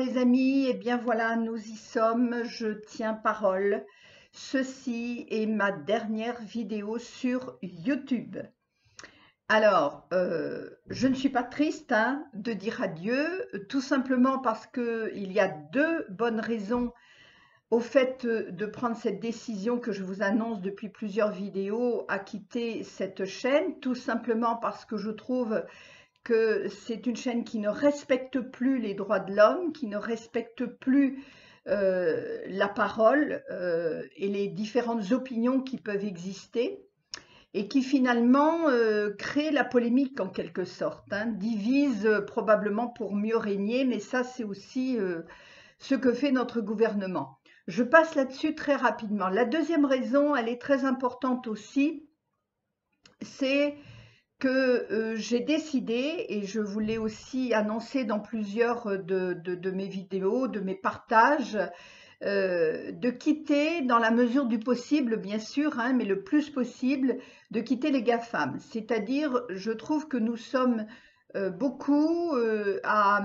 les amis, eh bien voilà, nous y sommes, je tiens parole. Ceci est ma dernière vidéo sur YouTube. Alors, je ne suis pas triste de dire adieu, tout simplement parce qu'il y a deux bonnes raisons au fait de prendre cette décision que je vous annonce depuis plusieurs vidéos à quitter cette chaîne, tout simplement parce que je trouve que c'est une chaîne qui ne respecte plus les droits de l'homme, qui ne respecte plus la parole et les différentes opinions qui peuvent exister et qui finalement crée la polémique en quelque sorte, divise probablement pour mieux régner, mais ça c'est aussi ce que fait notre gouvernement. Je passe là-dessus très rapidement. La deuxième raison, elle est très importante aussi, c'est que j'ai décidé, et je vous l'ai aussi annoncé dans plusieurs de mes vidéos, de mes partages, de quitter dans la mesure du possible, bien sûr, mais le plus possible, de quitter les GAFAM. C'est-à-dire, je trouve que nous sommes beaucoup à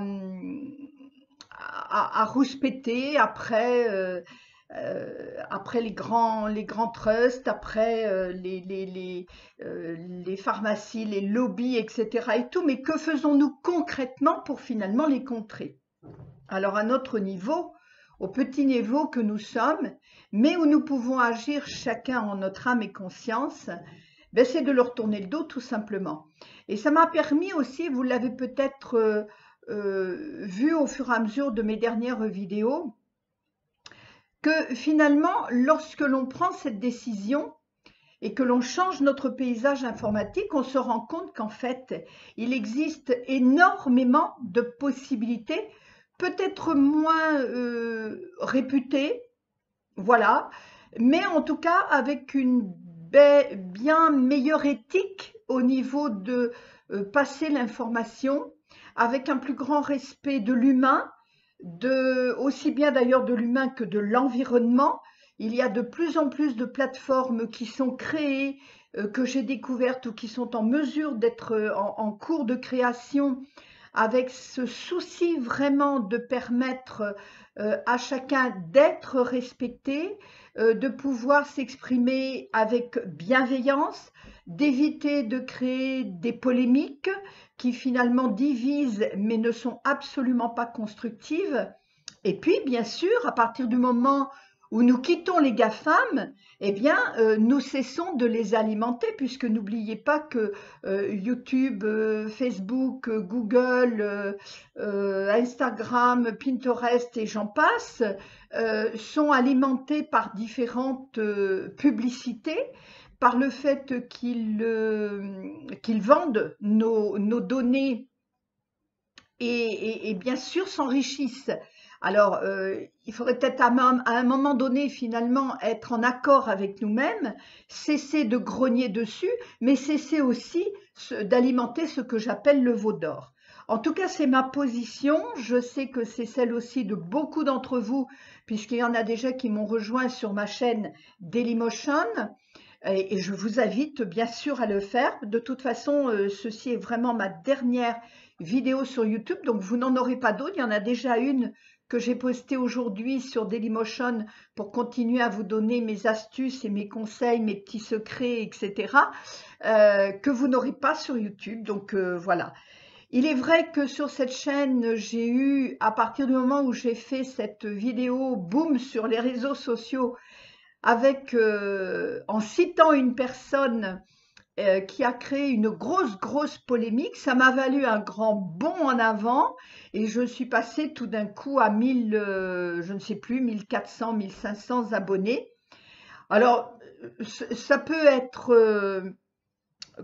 rouspéter après les grands trusts, après les pharmacies, les lobbies, etc. et tout, mais que faisons-nous concrètement pour finalement les contrer? Alors à notre niveau, au petit niveau que nous sommes, mais où nous pouvons agir chacun en notre âme et conscience, ben c'est de leur tourner le dos tout simplement. Et ça m'a permis aussi, vous l'avez peut-être vu au fur et à mesure de mes dernières vidéos, que finalement, lorsque l'on prend cette décision et que l'on change notre paysage informatique, on se rend compte qu'en fait, il existe énormément de possibilités, peut-être moins réputées, voilà, mais en tout cas avec une bien meilleure éthique au niveau de passer l'information, avec un plus grand respect de l'humain, aussi bien d'ailleurs de l'humain que de l'environnement. Il y a de plus en plus de plateformes qui sont créées, que j'ai découvertes ou qui sont en mesure d'être en cours de création, avec ce souci vraiment de permettre à chacun d'être respecté, de pouvoir s'exprimer avec bienveillance, d'éviter de créer des polémiques qui finalement divisent mais ne sont absolument pas constructives. Et puis, bien sûr, à partir du moment où nous quittons les GAFAM, eh bien, nous cessons de les alimenter, puisque n'oubliez pas que YouTube, Facebook, Google, Instagram, Pinterest et j'en passe, sont alimentés par différentes publicités, par le fait qu'ils vendent nos données et bien sûr s'enrichissent. Alors, il faudrait peut-être à un moment donné, finalement, être en accord avec nous-mêmes, cesser de grogner dessus, mais cesser aussi d'alimenter ce que j'appelle le veau d'or. En tout cas, c'est ma position. Je sais que c'est celle aussi de beaucoup d'entre vous, puisqu'il y en a déjà qui m'ont rejoint sur ma chaîne Dailymotion. Et je vous invite bien sûr à le faire. De toute façon, ceci est vraiment ma dernière vidéo sur YouTube, donc vous n'en aurez pas d'autres. Il y en a déjà une que j'ai postée aujourd'hui sur Dailymotion pour continuer à vous donner mes astuces et mes conseils, mes petits secrets, etc., que vous n'aurez pas sur YouTube. Donc voilà. Il est vrai que sur cette chaîne, j'ai eu, à partir du moment où j'ai fait cette vidéo, boum, sur les réseaux sociaux, avec, en citant une personne qui a créé une grosse polémique. Ça m'a valu un grand bond en avant et je suis passée tout d'un coup à 1000, je ne sais plus, 1400, 1500 abonnés. Alors, ça peut être,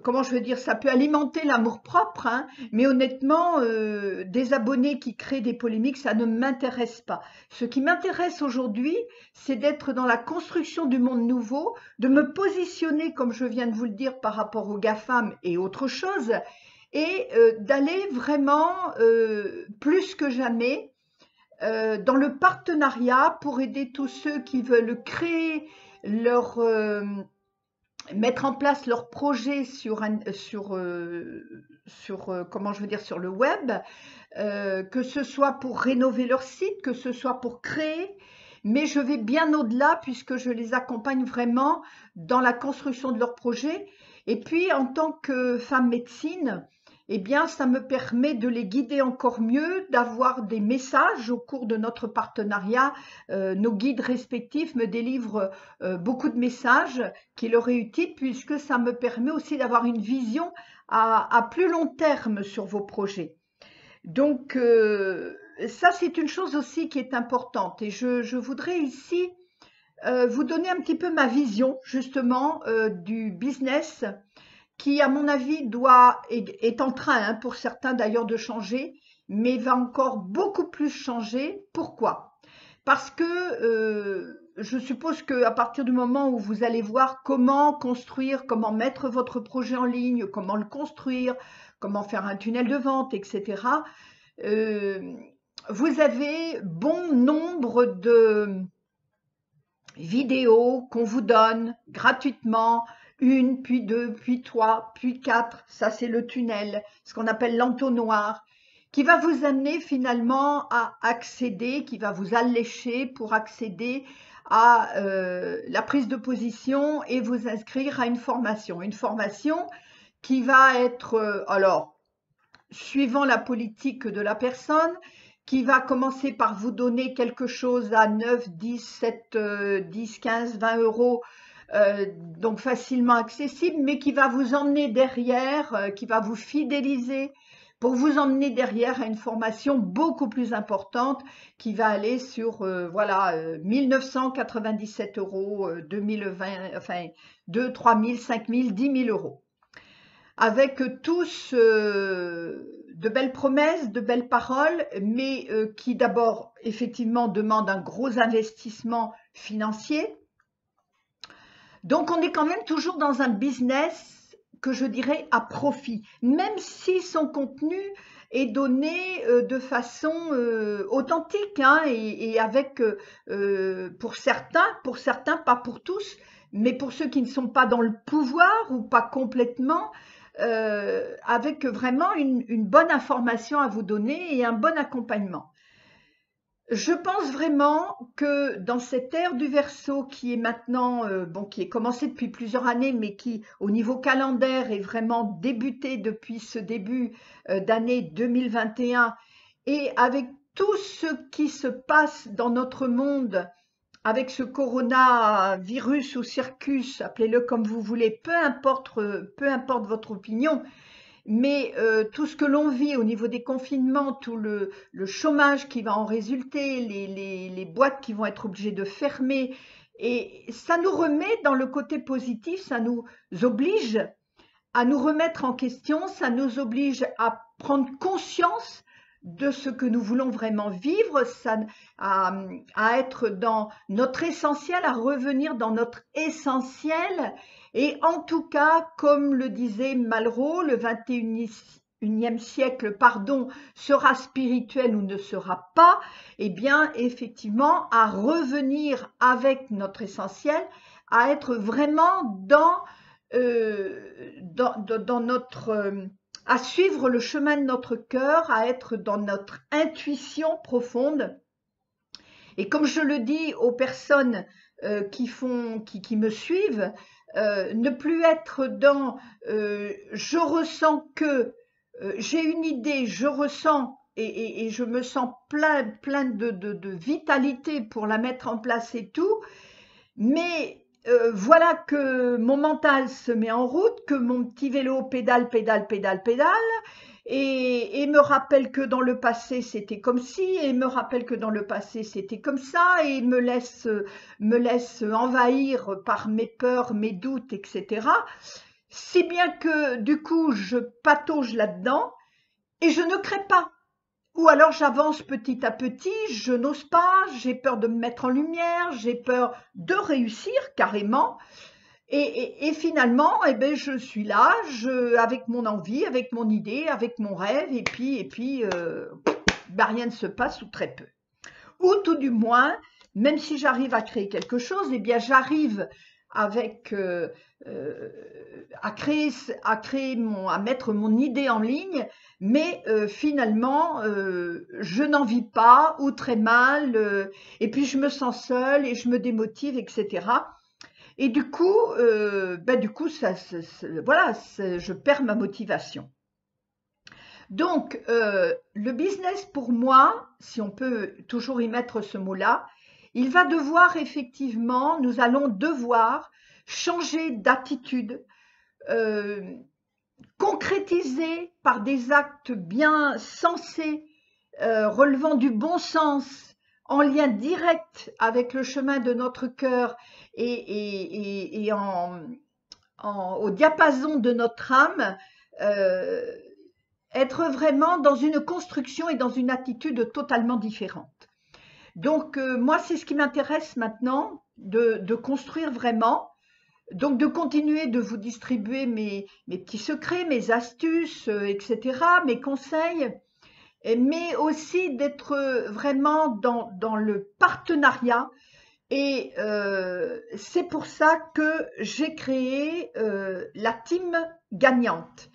comment je veux dire, ça peut alimenter l'amour-propre, mais honnêtement, des abonnés qui créent des polémiques, ça ne m'intéresse pas. Ce qui m'intéresse aujourd'hui, c'est d'être dans la construction du monde nouveau, de me positionner, comme je viens de vous le dire, par rapport aux GAFAM et autre chose, et d'aller vraiment, plus que jamais, dans le partenariat pour aider tous ceux qui veulent créer leur mettre en place leur projet comment je veux dire, sur le web, que ce soit pour rénover leur site, que ce soit pour créer, mais je vais bien au-delà puisque je les accompagne vraiment dans la construction de leur projet. Et puis, en tant que femme médecine, eh bien, ça me permet de les guider encore mieux, d'avoir des messages au cours de notre partenariat. Nos guides respectifs me délivrent beaucoup de messages qui leur est utile puisque ça me permet aussi d'avoir une vision à plus long terme sur vos projets. Donc, ça, c'est une chose aussi qui est importante. Et je voudrais ici vous donner un petit peu ma vision, justement, du business qui, à mon avis, est en train, hein, pour certains d'ailleurs, de changer, mais va encore beaucoup plus changer. Pourquoi? Parce que je suppose qu'à partir du moment où vous allez voir comment construire, comment mettre votre projet en ligne, comment le construire, comment faire un tunnel de vente, etc., euh, vous avez bon nombre de vidéos qu'on vous donne gratuitement, une, puis deux, puis trois, puis quatre, ça c'est le tunnel, ce qu'on appelle l'entonnoir, qui va vous amener finalement à accéder, qui va vous allécher pour accéder à la prise de position et vous inscrire à une formation. Une formation qui va être, alors, suivant la politique de la personne, qui va commencer par vous donner quelque chose à 9, 10, 7, 10, 15, 20 euros, donc facilement accessible, mais qui va vous emmener derrière, qui va vous fidéliser pour vous emmener derrière à une formation beaucoup plus importante qui va aller sur voilà 1997 euros, 2020, enfin 2, 3 000, 5 000, 10 000 euros avec tous de belles promesses, de belles paroles, mais qui d'abord effectivement demandent un gros investissement financier. Donc on est quand même toujours dans un business que je dirais à profit, même si son contenu est donné de façon authentique, hein, et avec, pour certains, pas pour tous, mais pour ceux qui ne sont pas dans le pouvoir ou pas complètement, avec vraiment une bonne information à vous donner et un bon accompagnement. Je pense vraiment que dans cette ère du Verseau qui est maintenant, bon, qui est commencée depuis plusieurs années, mais qui, au niveau calendaire, est vraiment débutée depuis ce début d'année 2021, et avec tout ce qui se passe dans notre monde, avec ce coronavirus ou circus, appelez-le comme vous voulez, peu importe votre opinion, mais tout ce que l'on vit au niveau des confinements, tout le chômage qui va en résulter, les boîtes qui vont être obligées de fermer, et ça nous remet dans le côté positif, ça nous oblige à nous remettre en question, ça nous oblige à prendre conscience de ce que nous voulons vraiment vivre, à être dans notre essentiel, à revenir dans notre essentiel. Et en tout cas, comme le disait Malraux, le 21e siècle, pardon, sera spirituel ou ne sera pas, eh bien, effectivement, à revenir avec notre essentiel, à être vraiment dans notre à suivre le chemin de notre cœur, à être dans notre intuition profonde. Et comme je le dis aux personnes qui me suivent, ne plus être dans je ressens que j'ai une idée, je ressens et je me sens plein de vitalité pour la mettre en place et tout, mais voilà que mon mental se met en route, que mon petit vélo pédale, pédale, pédale, pédale, et me rappelle que dans le passé c'était comme ci, et me rappelle que dans le passé c'était comme ça, et me laisse envahir par mes peurs, mes doutes, etc. Si bien que du coup je patauge là-dedans et je ne crée pas. Ou alors j'avance petit à petit, je n'ose pas, j'ai peur de me mettre en lumière, j'ai peur de réussir carrément. Et finalement, eh ben, je suis là, avec mon envie, avec mon idée, avec mon rêve, ben, rien ne se passe ou très peu. Ou tout du moins, même si j'arrive à créer quelque chose, eh bien j'arrive avec à mettre mon idée en ligne, mais finalement je n'en vis pas ou très mal, et puis je me sens seule et je me démotive, etc. Et du coup, voilà, je perds ma motivation. Donc, le business pour moi, si on peut toujours y mettre ce mot-là, il va devoir effectivement, nous allons devoir changer d'attitude, euh, concrétiser par des actes bien sensés, relevant du bon sens, en lien direct avec le chemin de notre cœur et au diapason de notre âme, euh, être vraiment dans une construction et dans une attitude totalement différente. Donc, moi, c'est ce qui m'intéresse maintenant, de construire vraiment. Donc, de continuer de vous distribuer mes petits secrets, mes astuces, etc., mes conseils, mais aussi d'être vraiment dans le partenariat. Et c'est pour ça que j'ai créé la team gagnante.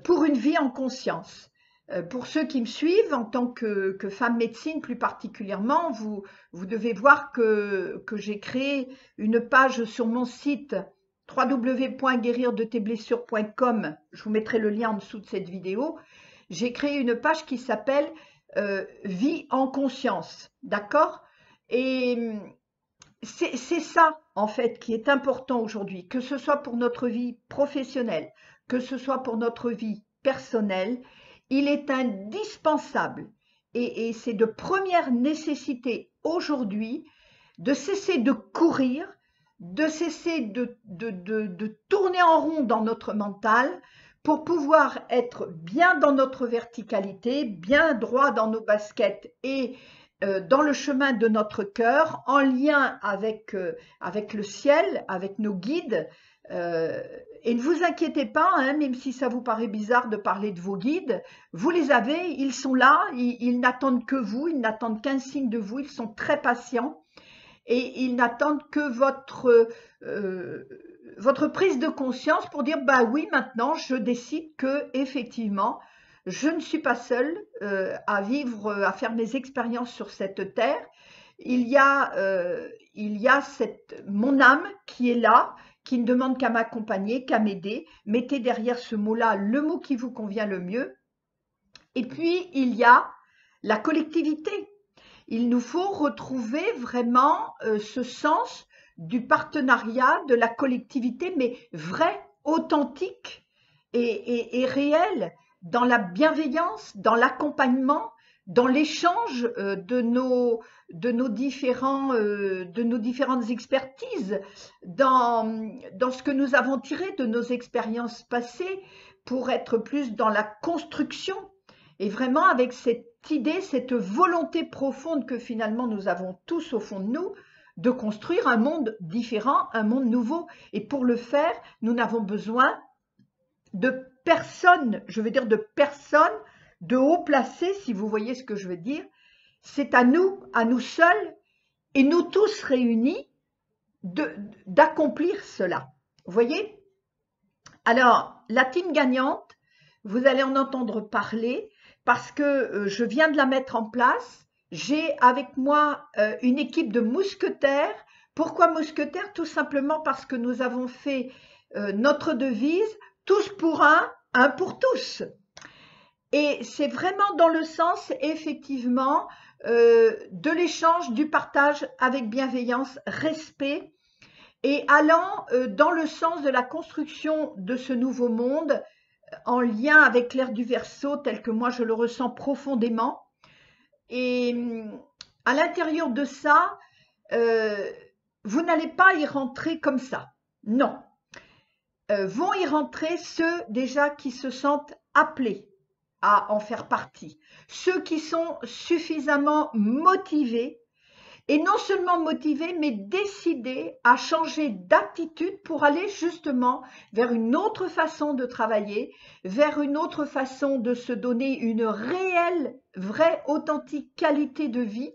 Pour une vie en conscience. Pour ceux qui me suivent, en tant que femme médecine plus particulièrement, vous devez voir que j'ai créé une page sur mon site www.guérirdeTesblessures.com. Je vous mettrai le lien en dessous de cette vidéo. J'ai créé une page qui s'appelle Vie en conscience, d'accord? Et c'est ça, en fait, qui est important aujourd'hui, que ce soit pour notre vie professionnelle, que ce soit pour notre vie personnelle, il est indispensable et c'est de première nécessité aujourd'hui de cesser de courir, de cesser de tourner en rond dans notre mental pour pouvoir être bien dans notre verticalité, bien droit dans nos baskets et dans le chemin de notre cœur, en lien avec le ciel, avec nos guides. Et ne vous inquiétez pas, hein, même si ça vous paraît bizarre de parler de vos guides, vous les avez, ils sont là, ils n'attendent que vous, ils n'attendent qu'un signe de vous, ils sont très patients et ils n'attendent que votre prise de conscience pour dire bah oui, maintenant je décide que effectivement je ne suis pas seule à vivre, à faire mes expériences sur cette terre. Il y a mon âme qui est là, qui ne demande qu'à m'accompagner, qu'à m'aider. Mettez derrière ce mot-là le mot qui vous convient le mieux. Et puis il y a la collectivité. Il nous faut retrouver vraiment ce sens du partenariat, de la collectivité, mais vrai, authentique et réel, dans la bienveillance, dans l'accompagnement, dans l'échange de nos différentes expertises, dans ce que nous avons tiré de nos expériences passées pour être plus dans la construction et vraiment avec cette idée, cette volonté profonde que finalement nous avons tous au fond de nous, de construire un monde différent, un monde nouveau. Et pour le faire, nous n'avons besoin de personne, je veux dire de personne de haut placé, si vous voyez ce que je veux dire. C'est à nous seuls, et nous tous réunis, d'accomplir cela. Vous voyez? Alors, la team gagnante, vous allez en entendre parler parce que je viens de la mettre en place. J'ai avec moi une équipe de mousquetaires. Pourquoi mousquetaires? Tout simplement parce que nous avons fait notre devise « tous pour un pour tous ». Et c'est vraiment dans le sens, effectivement, de l'échange, du partage avec bienveillance, respect, et allant dans le sens de la construction de ce nouveau monde, en lien avec l'ère du Verseau tel que moi je le ressens profondément. Et à l'intérieur de ça, vous n'allez pas y rentrer comme ça. Non. Vont y rentrer ceux déjà qui se sentent appelés à en faire partie. Ceux qui sont suffisamment motivés, et non seulement motivés, mais décidés à changer d'attitude pour aller justement vers une autre façon de travailler, vers une autre façon de se donner une réelle, vraie, authentique qualité de vie.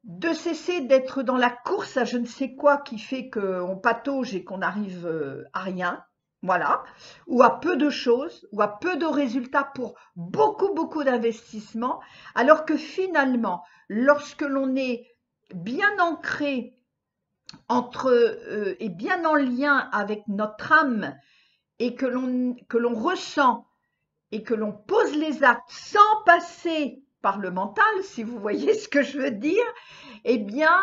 de cesser d'être dans la course à je ne sais quoi qui fait qu'on patauge et qu'on n'arrive à rien, voilà, ou à peu de choses, ou à peu de résultats pour beaucoup, beaucoup d'investissements, alors que finalement, lorsque l'on est bien ancré entre et bien en lien avec notre âme et que l'on ressent et que l'on pose les actes sans passer par le mental, si vous voyez ce que je veux dire, eh bien,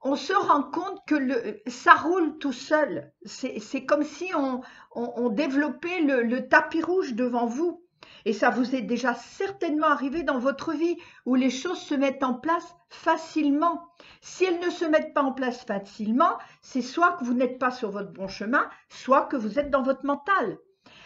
on se rend compte que ça roule tout seul. C'est comme si on développait le tapis rouge devant vous. Et ça vous est déjà certainement arrivé dans votre vie où les choses se mettent en place facilement. Si elles ne se mettent pas en place facilement, c'est soit que vous n'êtes pas sur votre bon chemin, soit que vous êtes dans votre mental.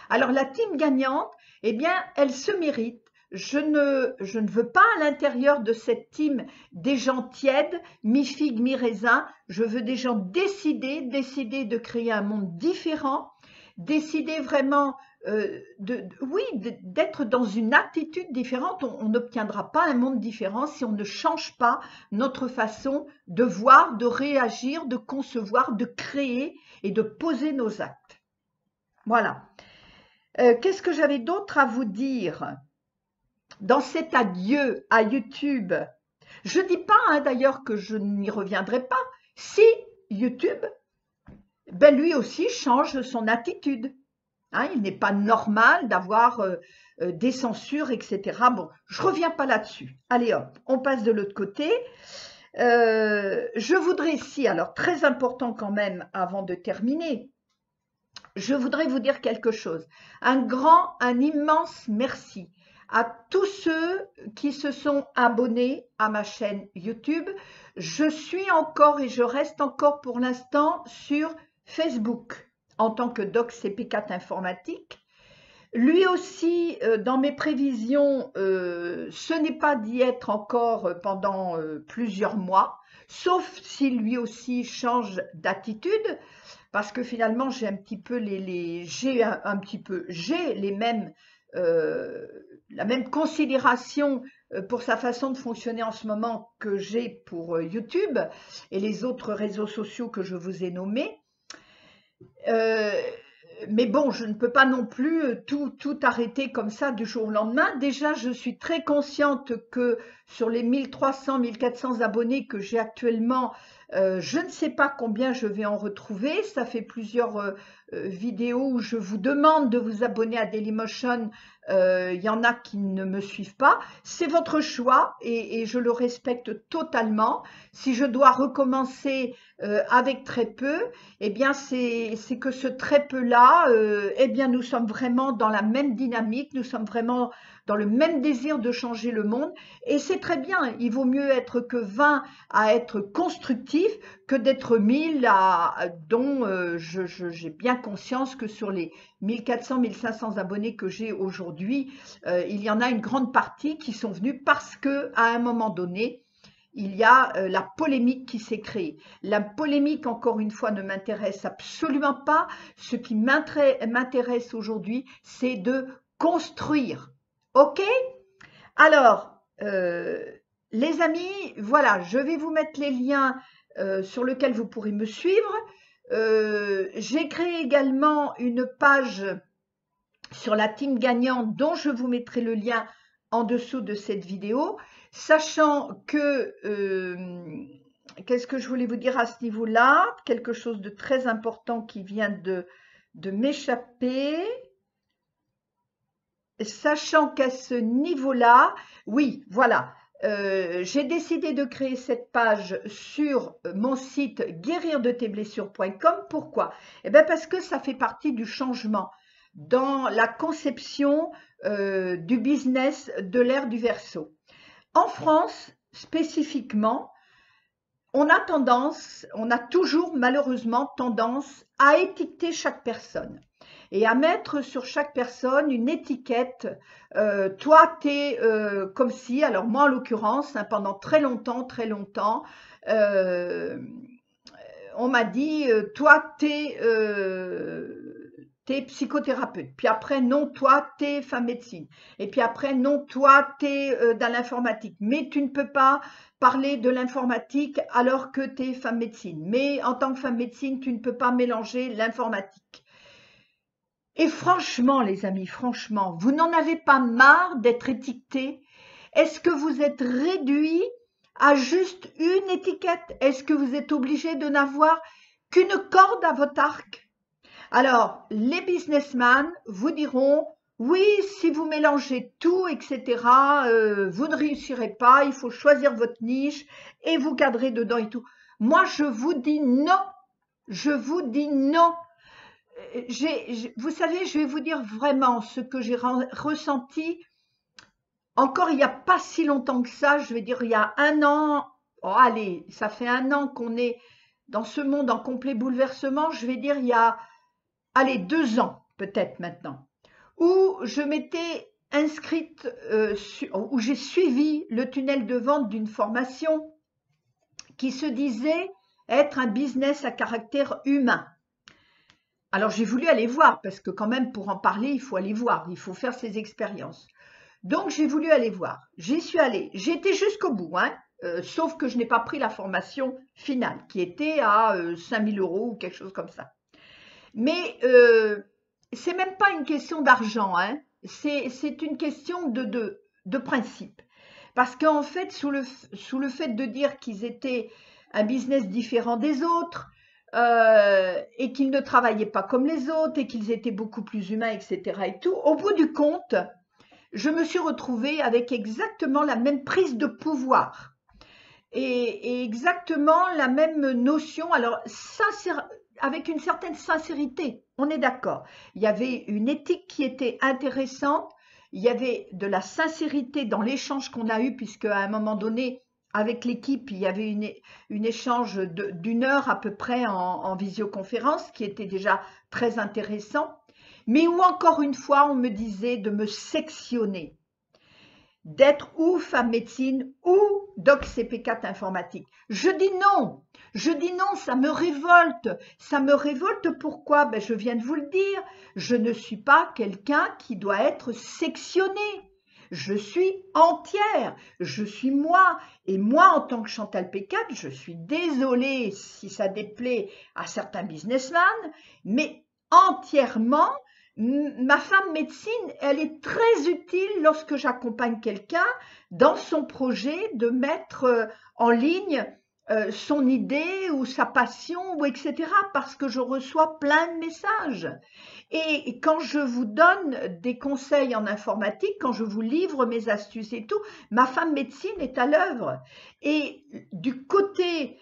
Alors la team gagnante, eh bien, elle se mérite. Je ne veux pas à l'intérieur de cette team des gens tièdes, mi-figue, mi-raisin. Je veux des gens décidés de créer un monde différent, décider vraiment oui, d'être dans une attitude différente. On n'obtiendra pas un monde différent si on ne change pas notre façon de voir, de réagir, de concevoir, de créer et de poser nos actes. Voilà. Qu'est-ce que j'avais d'autre à vous dire dans cet adieu à YouTube? Je ne dis pas d'ailleurs que je n'y reviendrai pas. Si YouTube, ben lui aussi change son attitude. Hein, il n'est pas normal d'avoir des censures, etc. Bon, je ne reviens pas là-dessus. Allez hop, on passe de l'autre côté. Je voudrais ici, alors très important quand même avant de terminer, je voudrais vous dire quelque chose. Un immense merci à tous ceux qui se sont abonnés à ma chaîne YouTube. Je suis encore et je reste encore pour l'instant sur Facebook en tant que doc CP4 informatique. Lui aussi, dans mes prévisions, ce n'est pas d'y être encore pendant plusieurs mois, sauf si lui aussi change d'attitude, parce que finalement j'ai un petit peu j'ai les mêmes la même considération pour sa façon de fonctionner en ce moment que j'ai pour YouTube et les autres réseaux sociaux que je vous ai nommés. Mais bon, je ne peux pas non plus tout arrêter comme ça du jour au lendemain. Déjà, je suis très consciente que sur les 1300, 1400 abonnés que j'ai actuellement, je ne sais pas combien je vais en retrouver. Ça fait plusieurs vidéos où je vous demande de vous abonner à Dailymotion. Il y en a qui ne me suivent pas. C'est votre choix et je le respecte totalement. Si je dois recommencer avec très peu, eh bien, c'est que ce très peu-là, eh bien, nous sommes vraiment dans la même dynamique, nous sommes vraiment dans le même désir de changer le monde. Et c'est très bien, il vaut mieux être que 20 à être constructif que d'être 1000 dont j'ai bien conscience que sur les 1400, 1500 abonnés que j'ai aujourd'hui, il y en a une grande partie qui sont venus parce que à un moment donné, il y a la polémique qui s'est créée. La polémique, encore une fois, ne m'intéresse absolument pas. Ce qui m'intéresse aujourd'hui, c'est de construire. OK? Alors, les amis, voilà, je vais vous mettre les liens sur lesquels vous pourrez me suivre. J'ai créé également une page sur la team gagnante dont je vous mettrai le lien en dessous de cette vidéo, sachant que, qu'est-ce que je voulais vous dire à ce niveau-là? Quelque chose de très important qui vient de m'échapper. Sachant qu'à ce niveau-là, oui, voilà, j'ai décidé de créer cette page sur mon site guérir-de-tes-blessures.com. Pourquoi? Eh bien parce que ça fait partie du changement dans la conception du business de l'ère du Verseau. En France, spécifiquement, on a toujours malheureusement tendance à étiqueter chaque personne et à mettre sur chaque personne une étiquette. Toi, t'es comme si, alors moi en l'occurrence, hein, pendant très longtemps, on m'a dit, toi, t'es psychothérapeute. Puis après, non, toi, t'es femme médecine. Et puis après, non, toi, t'es dans l'informatique. Mais tu ne peux pas parler de l'informatique alors que t'es femme médecine. Mais en tant que femme médecine, tu ne peux pas mélanger l'informatique. Et franchement, les amis, franchement, vous n'en avez pas marre d'être étiqueté? Est-ce que vous êtes réduit à juste une étiquette? Est-ce que vous êtes obligé de n'avoir qu'une corde à votre arc? Alors, les businessmen vous diront, oui, si vous mélangez tout, etc., vous ne réussirez pas, il faut choisir votre niche et vous cadrez dedans et tout. Moi, je vous dis non. Je vous dis non. Vous savez, je vais vous dire vraiment ce que j'ai ressenti encore il n'y a pas si longtemps que ça, je vais dire il y a un an, oh allez, ça fait un an qu'on est dans ce monde en complet bouleversement, je vais dire il y a, allez, 2 ans peut-être maintenant, où je m'étais inscrite, où j'ai suivi le tunnel de vente d'une formation qui se disait être un business à caractère humain. Alors j'ai voulu aller voir, parce que quand même pour en parler, il faut aller voir, il faut faire ses expériences. Donc j'ai voulu aller voir, j'y suis allée, j'ai été jusqu'au bout, hein, sauf que je n'ai pas pris la formation finale, qui était à 5 000 € ou quelque chose comme ça. Mais c'est même pas une question d'argent, hein, c'est une question de principe. Parce qu'en fait, sous le fait de dire qu'ils étaient un business différent des autres, et qu'ils ne travaillaient pas comme les autres, et qu'ils étaient beaucoup plus humains, etc. et tout, au bout du compte, je me suis retrouvée avec exactement la même prise de pouvoir et exactement la même notion, alors avec une certaine sincérité, on est d'accord. Il y avait une éthique qui était intéressante, il y avait de la sincérité dans l'échange qu'on a eu, puisque à un moment donné, avec l'équipe, il y avait une échange d'une heure à peu près en visioconférence, qui était déjà très intéressant, mais où encore une fois, on me disait de me sectionner, d'être ou femme médecine ou doc CP4 informatique. Je dis non, ça me révolte. Ça me révolte pourquoi? Ben, je viens de vous le dire, je ne suis pas quelqu'un qui doit être sectionné. Je suis entière, je suis moi. Et moi, en tant que Chantal P4, je suis désolée si ça déplaît à certains businessmen, mais entièrement, ma femme médecine, elle est très utile lorsque j'accompagne quelqu'un dans son projet de mettre en ligne son idée ou sa passion, ou etc. Parce que je reçois plein de messages. Et quand je vous donne des conseils en informatique, quand je vous livre mes astuces et tout, ma femme médecine est à l'œuvre. Et du côté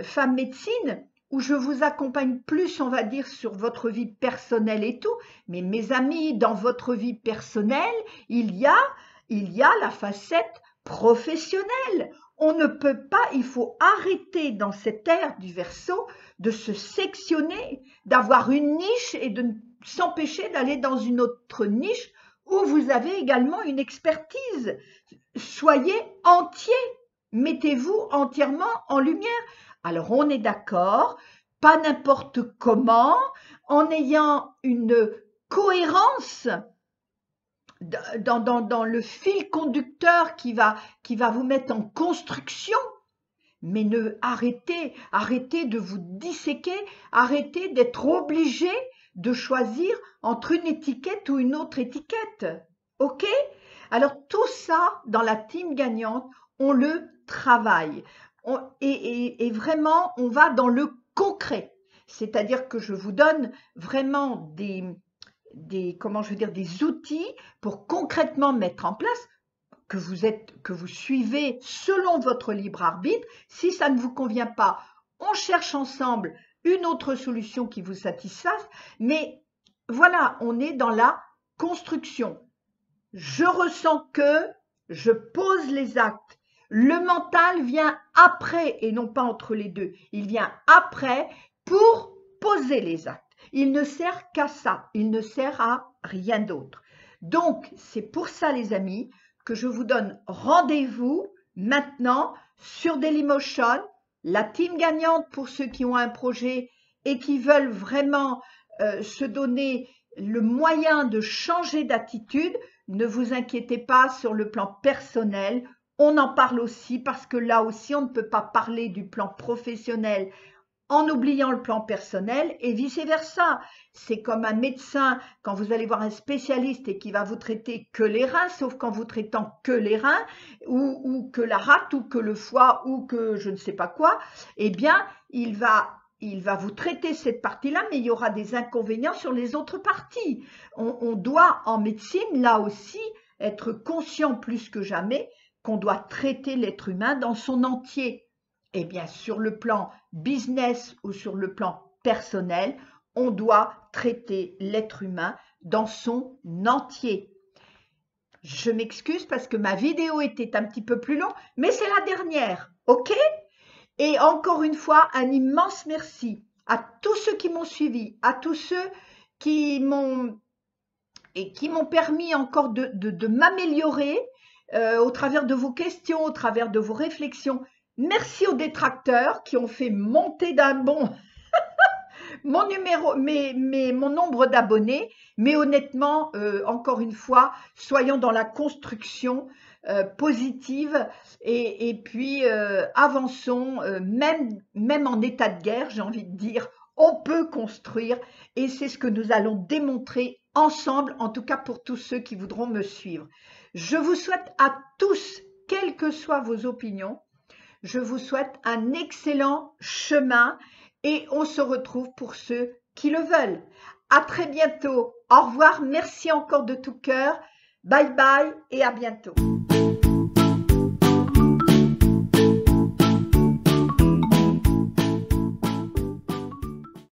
femme médecine, où je vous accompagne plus, on va dire, sur votre vie personnelle et tout, mais mes amis, dans votre vie personnelle, il y a la facette professionnelle. On ne peut pas, il faut arrêter dans cette ère du Verseau de se sectionner, d'avoir une niche et de s'empêcher d'aller dans une autre niche où vous avez également une expertise. Soyez entier, mettez-vous entièrement en lumière. Alors on est d'accord, pas n'importe comment, en ayant une cohérence dans le fil conducteur qui va vous mettre en construction, mais arrêtez de vous disséquer, arrêtez d'être obligé de choisir entre une étiquette ou une autre étiquette. OK? Alors tout ça, dans la team gagnante, on le travaille. Et vraiment, on va dans le concret. C'est-à-dire que je vous donne vraiment comment je veux dire, des outils pour concrètement mettre en place, que vous suivez selon votre libre arbitre. Si ça ne vous convient pas, on cherche ensemble une autre solution qui vous satisfasse. Mais voilà, on est dans la construction. Je ressens que je pose les actes. Le mental vient après et non pas entre les deux. Il vient après pour poser les actes. Il ne sert qu'à ça. Il ne sert à rien d'autre. Donc, c'est pour ça, les amis, que je vous donne rendez-vous maintenant sur Dailymotion, la team gagnante pour ceux qui ont un projet et qui veulent vraiment se donner le moyen de changer d'attitude. Ne vous inquiétez pas sur le plan personnel. On en parle aussi parce que là aussi, on ne peut pas parler du plan professionnel en oubliant le plan personnel et vice-versa. C'est comme un médecin, quand vous allez voir un spécialiste et qui va vous traiter que les reins, sauf qu'en vous traitant que les reins, ou que la rate, ou que le foie, ou que je ne sais pas quoi, eh bien, il va vous traiter cette partie-là, mais il y aura des inconvénients sur les autres parties. On doit, en médecine, là aussi, être conscient plus que jamais qu'on doit traiter l'être humain dans son entier. Eh bien, sur le plan business ou sur le plan personnel, on doit traiter l'être humain dans son entier. Je m'excuse parce que ma vidéo était un petit peu plus longue, mais c'est la dernière, ok? Et encore une fois, un immense merci à tous ceux qui m'ont suivi, à tous ceux qui m'ont permis encore de m'améliorer au travers de vos questions, au travers de vos réflexions. Merci aux détracteurs qui ont fait monter d'un bond mon mon nombre d'abonnés. Mais honnêtement, encore une fois, soyons dans la construction positive et puis avançons, même en état de guerre, j'ai envie de dire, on peut construire et c'est ce que nous allons démontrer ensemble, en tout cas pour tous ceux qui voudront me suivre. Je vous souhaite à tous, quelles que soient vos opinions, je vous souhaite un excellent chemin et on se retrouve pour ceux qui le veulent. À très bientôt. Au revoir. Merci encore de tout cœur. Bye bye et à bientôt.